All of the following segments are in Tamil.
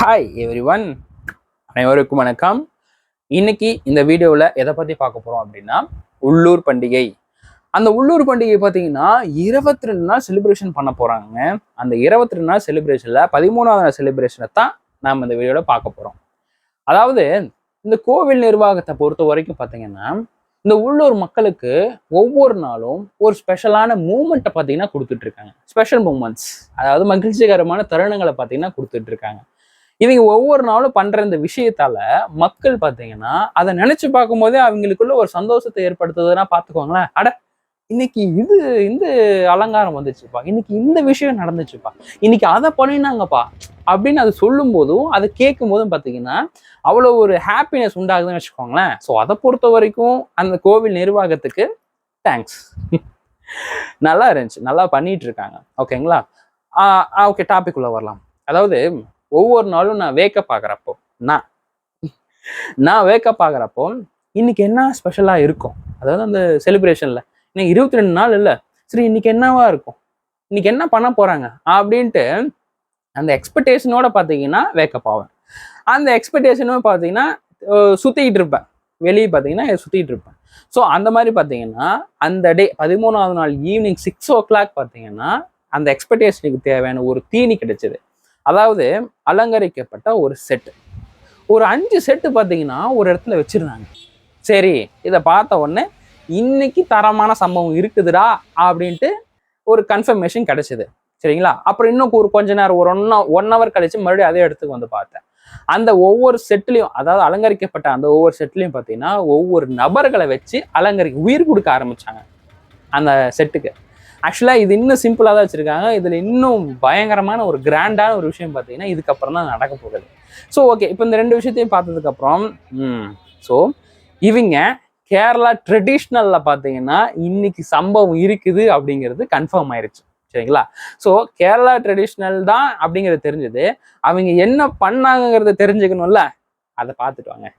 ஹாய் எவ்ரி ஒன், அனைவருக்கும் வணக்கம். இன்னைக்கு இந்த வீடியோவில் எதை பற்றி பார்க்க போகிறோம் அப்படின்னா உள்ளூர் பண்டிகை. அந்த உள்ளூர் பண்டிகை பார்த்தீங்கன்னா 22 நாள் செலிப்ரேஷன் பண்ண போகிறாங்க. அந்த 22 நாள் செலிப்ரேஷனில் 13வது நாள் செலிப்ரேஷனை தான் நாம் இந்த வீடியோவில் பார்க்க போகிறோம். அதாவது இந்த கோவில் நிர்வாகத்தை பொறுத்த வரைக்கும் பார்த்தீங்கன்னா இந்த உள்ளூர் மக்களுக்கு ஒவ்வொரு நாளும் ஒரு ஸ்பெஷலான மூமெண்ட்டை பார்த்தீங்கன்னா கொடுத்துட்டு இருக்காங்க. ஸ்பெஷல் மூமெண்ட்ஸ், அதாவது மகிழ்ச்சிகரமான தருணங்களை பார்த்தீங்கன்னா கொடுத்துட்டு இருக்காங்க. இவங்க ஒவ்வொரு நாளும் பண்ற இந்த விஷயத்தால மக்கள் பார்த்தீங்கன்னா அதை நினைச்சு பார்க்கும் போதே அவங்களுக்குள்ள ஒரு சந்தோஷத்தை ஏற்படுத்துதுன்னா பார்த்துக்கோங்களேன். அட, இன்னைக்கு இந்த அலங்காரம் வந்துச்சுப்பா, இன்னைக்கு இந்த விஷயம் நடந்துச்சுப்பா, இன்னைக்கு அதை பண்ணினாங்கப்பா அப்படின்னு அது சொல்லும் போதும் அதை கேட்கும் போதும் பார்த்தீங்கன்னா அவ்வளோ ஒரு ஹாப்பினஸ் உண்டாகுதுன்னு வச்சுக்கோங்களேன். ஸோ அதை பொறுத்த வரைக்கும் அந்த கோவில் நிர்வாகத்துக்கு தேங்க்ஸ். நல்லா இருந்துச்சு, நல்லா பண்ணிட்டு இருக்காங்க. ஓகேங்களா? ஓகே, டாபிக் உள்ள வரலாம். அதாவது ஒவ்வொரு நாளும் நான் வேக்கப் ஆகுறப்போ நான் வேக்கப் ஆகுறப்போ இன்னைக்கு என்ன ஸ்பெஷலா இருக்கும், அதாவது அந்த செலிப்ரேஷன்ல இன்னைக்கு 22 நாள் இல்லை, சரி இன்னைக்கு என்னவா இருக்கும், இன்னைக்கு என்ன பண்ண போறாங்க அப்படின்ட்டு அந்த எக்ஸ்பெக்டேஷனோட பார்த்தீங்கன்னா வேக்கப் ஆவேன். அந்த எக்ஸ்பெக்டேஷனும் பார்த்தீங்கன்னா சுத்திட்டு இருப்பேன், வெளியே பார்த்தீங்கன்னா சுத்திட்டு இருப்பேன். ஸோ அந்த மாதிரி பார்த்தீங்கன்னா அந்த டே 13வது நாள் ஈவினிங் 6 o'clock பார்த்தீங்கன்னா அந்த எக்ஸ்பெக்டேஷனுக்கு தேவையான ஒரு தீனி கிடைச்சது. அதாவது அலங்கரிக்கப்பட்ட ஒரு செட்டு, ஒரு 5 செட்டு பார்த்தீங்கன்னா ஒரு இடத்துல வச்சிருந்தாங்க. சரி, இதை பார்த்த உடனே இன்னைக்கு தரமான சம்பவம் இருக்குதுடா அப்படின்ட்டு ஒரு கன்ஃபர்மேஷன் கிடைச்சது. சரிங்களா? அப்புறம் இன்னும் ஒரு கொஞ்ச நேரம், ஒரு 1 hour கழிச்சு மறுபடியும் அதே இடத்துக்கு வந்து பார்த்தேன். அந்த ஒவ்வொரு செட்லையும், அதாவது அலங்கரிக்கப்பட்ட அந்த ஒவ்வொரு செட்லையும் பார்த்தீங்கன்னா ஒவ்வொரு நபர்களை வச்சு உயிர் கொடுக்க ஆரம்பிச்சாங்க அந்த செட்டுக்கு. ஆக்சுவலாக இது இன்னும் சிம்பிளாக தான் வச்சுருக்காங்க. இதில் இன்னும் பயங்கரமான ஒரு கிராண்டான ஒரு விஷயம் பார்த்தீங்கன்னா இதுக்கப்புறம் தான் நடக்க போகுது. ஸோ ஓகே, இப்போ இந்த 2 விஷயத்தையும் பார்த்ததுக்கப்புறம் ஸோ இவங்க கேரளா ட்ரெடிஷ்னலில் பார்த்தீங்கன்னா இன்னைக்கு சம்பவம் இருக்குது அப்படிங்கிறது கன்ஃபார்ம் ஆயிடுச்சு. சரிங்களா? ஸோ கேரளா ட்ரெடிஷ்னல் தான் அப்படிங்கிறது தெரிஞ்சது. அவங்க என்ன பண்ணாங்கிறத தெரிஞ்சுக்கணும்ல, அதை பார்த்துட்டு வாங்க.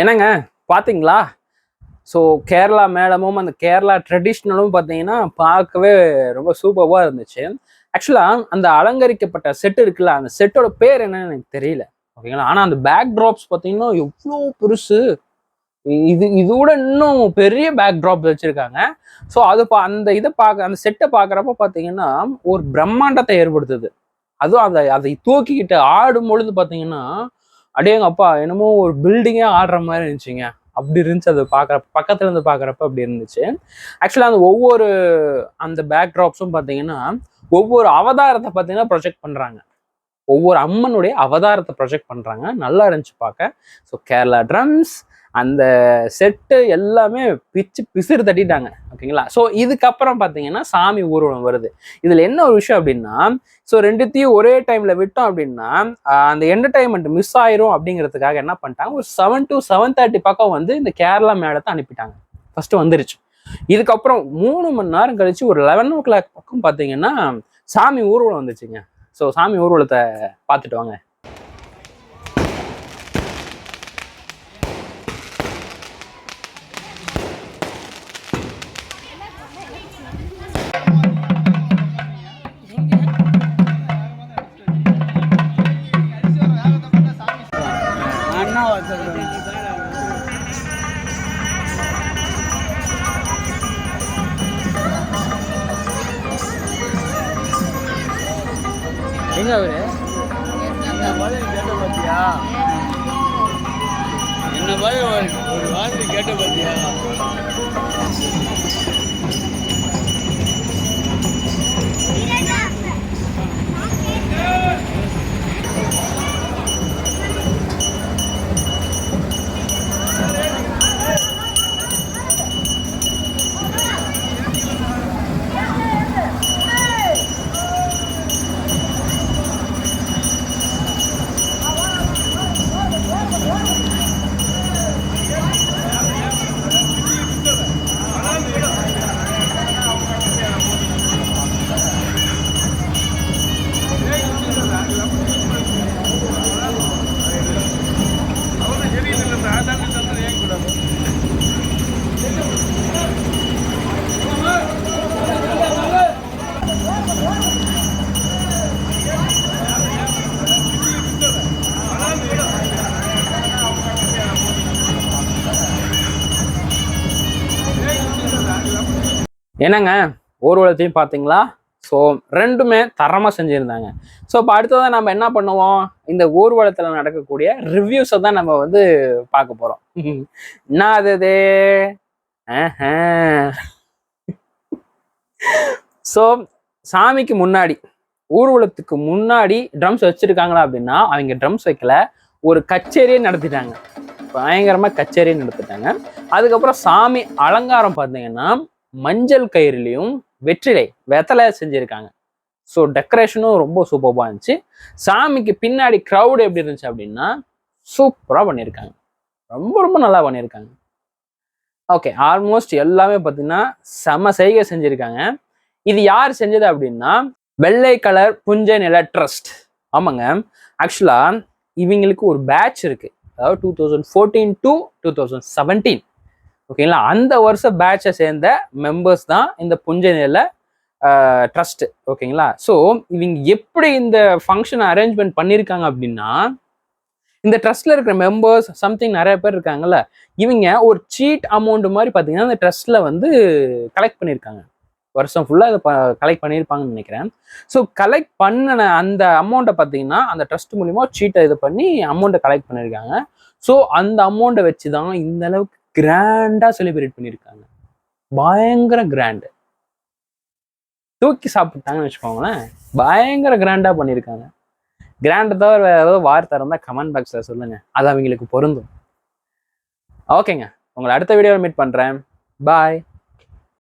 என்னங்க பார்த்தீங்களா? ஸோ கேரளா மேளமும் அந்த கேரளா ட்ரெடிஷ்னலும் பார்த்தீங்கன்னா பார்க்கவே ரொம்ப சூப்பராக இருந்துச்சு. ஆக்சுவலாக அந்த அலங்கரிக்கப்பட்ட செட் இருக்குல்ல, அந்த செட்டோட பேர் என்னன்னு எனக்கு தெரியல. ஓகேங்களா? ஆனால் அந்த பேக் ட்ராப்ஸ் பார்த்தீங்கன்னா எவ்வளோ பெருசு. இதோட இன்னும் பெரிய பேக் ட்ராப் வச்சிருக்காங்க. ஸோ அது அந்த இதை பார்க்க அந்த செட்டை பார்க்குறப்ப பார்த்தீங்கன்னா ஒரு பிரம்மாண்டத்தை ஏற்படுத்துது. அதுவும் அதை தூக்கிக்கிட்டு ஆடும் பொழுது பார்த்தீங்கன்னா அடேங்கப்பா என்னமோ ஒரு பில்டிங்கே ஆடுற மாதிரி இருந்துச்சுங்க. அப்படி இருந்துச்சு அது பார்க்குறப்ப, பக்கத்துல இருந்து பார்க்குறப்ப அப்படி இருந்துச்சு. ஆக்சுவலாக அந்த ஒவ்வொரு அந்த பேக் ட்ராப்ஸும் பார்த்தீங்கன்னா ஒவ்வொரு அவதாரத்தை பார்த்தீங்கன்னா ப்ரொஜெக்ட் பண்ணுறாங்க. ஒவ்வொரு அம்மனுடைய அவதாரத்தை ப்ரொஜெக்ட் பண்ணுறாங்க. நல்லா இருந்துச்சு பார்க்க. ஸோ கேரளா ட்ரம்ஸ் அந்த செட்டு எல்லாமே பிசிறு தட்டிட்டாங்க. ஓகேங்களா? ஸோ இதுக்கப்புறம் பார்த்தீங்கன்னா சாமி ஊர்வலம் வருது. இதில் என்ன ஒரு விஷயம் அப்படின்னா, ஸோ ரெண்டுத்தையும் ஒரே டைமில் விட்டோம் அப்படின்னா அந்த என்டர்டைன்மெண்ட் மிஸ் ஆயிரும் அப்படிங்கிறதுக்காக என்ன பண்ணிட்டாங்க, ஒரு 7 to 7:30 பக்கம் வந்து இந்த கேரளா மேளத்தை அனுப்பிட்டாங்க. ஃபர்ஸ்ட் வந்துருச்சு. இதுக்கப்புறம் 3 மணி நேரம் கழிச்சு ஒரு 11 o'clock பக்கம் பார்த்தீங்கன்னா சாமி ஊர்வலம் வந்துச்சுங்க. ஸோ சாமி ஊர்வலத்தை பார்த்துட்டு வாங்க. எங்க அவரு கேட்ட பாத்தியா? என்ன மாதிரி ஒரு வார்த்தை கேட்ட பாத்தியா? என்னங்க ஊர்வலத்தையும் பார்த்தீங்களா? ஸோ ரெண்டுமே தரமாக செஞ்சுருந்தாங்க. ஸோ இப்போ அடுத்ததான் நம்ம என்ன பண்ணுவோம், இந்த ஊர்வலத்தில் நடக்கக்கூடிய ரிவ்யூஸை தான் நம்ம வந்து பார்க்க போகிறோம். என்ன அது? ஸோ சாமிக்கு முன்னாடி, ஊர்வலத்துக்கு முன்னாடி ட்ரம்ஸ் வச்சிருக்காங்களா அப்படின்னா அவங்க ட்ரம்ஸ் வைக்கல, ஒரு கச்சேரியே நடத்திட்டாங்க. பயங்கரமாக கச்சேரியே நடத்திட்டாங்க. அதுக்கப்புறம் சாமி அலங்காரம் பார்த்தீங்கன்னா மஞ்சள் கயிறுலையும் வெத்தலை செஞ்சிருக்காங்க. ஸோ டெக்கரேஷனும் ரொம்ப சூப்பராக இருந்துச்சு. சாமிக்கு பின்னாடி க்ரௌடு எப்படி இருந்துச்சு அப்படின்னா சூப்பராக பண்ணியிருக்காங்க. ரொம்ப ரொம்ப நல்லா பண்ணியிருக்காங்க. ஓகே, ஆல்மோஸ்ட் எல்லாமே பார்த்தீங்கன்னா செம செய்கை செஞ்சிருக்காங்க. இது யார் செஞ்சது அப்படின்னா வெள்ளை கலர் புஞ்சை நில ட்ரஸ்ட். ஆமாங்க, ஆக்சுவலா இவங்களுக்கு ஒரு பேட்ச் இருக்கு. அதாவது 2014 to 2017. ஓகேங்களா? அந்த வருஷம் பேட்சை சேர்ந்த மெம்பர்ஸ் தான் இந்த புஞ்சை நில ட்ரஸ்ட். ஓகேங்களா? ஸோ இவங்க எப்படி இந்த ஃபங்க்ஷனை அரேஞ்ச்மெண்ட் பண்ணியிருக்காங்க அப்படின்னா, இந்த ட்ரஸ்ட்ல இருக்கிற மெம்பர்ஸ் சம்திங் நிறைய பேர் இருக்காங்கல்ல, இவங்க ஒரு சீட் அமௌண்ட் மாதிரி பார்த்தீங்கன்னா இந்த ட்ரஸ்ட்ல வந்து கலெக்ட் பண்ணியிருக்காங்க. வருஷம் ஃபுல்லாக இதை கலெக்ட் பண்ணியிருப்பாங்கன்னு நினைக்கிறேன். ஸோ கலெக்ட் பண்ணின அந்த அமௌண்ட்டை பார்த்தீங்கன்னா அந்த ட்ரஸ்ட் மூலிமா சீட்டை இது பண்ணி அமௌண்ட்டை கலெக்ட் பண்ணியிருக்காங்க. ஸோ அந்த அமௌண்ட்டை வச்சு தான் இந்த அளவுக்கு கிராண்டா செலிப்ரேட் பண்ணியிருக்காங்க. பயங்கர கிராண்டு. தூக்கி சாப்பிட்டாங்கன்னு வச்சுக்கோங்களேன். பயங்கர கிராண்டா பண்ணியிருக்காங்க. கிராண்டை தவிர வேற ஏதாவது வார்த்தை இருந்தால் கமெண்ட் பாக்ஸில் சொல்லுங்க, அது அவங்களுக்கு பொருந்தும். ஓகேங்க, உங்களை அடுத்த வீடியோவில் மீட் பண்ணுறேன். பாய்.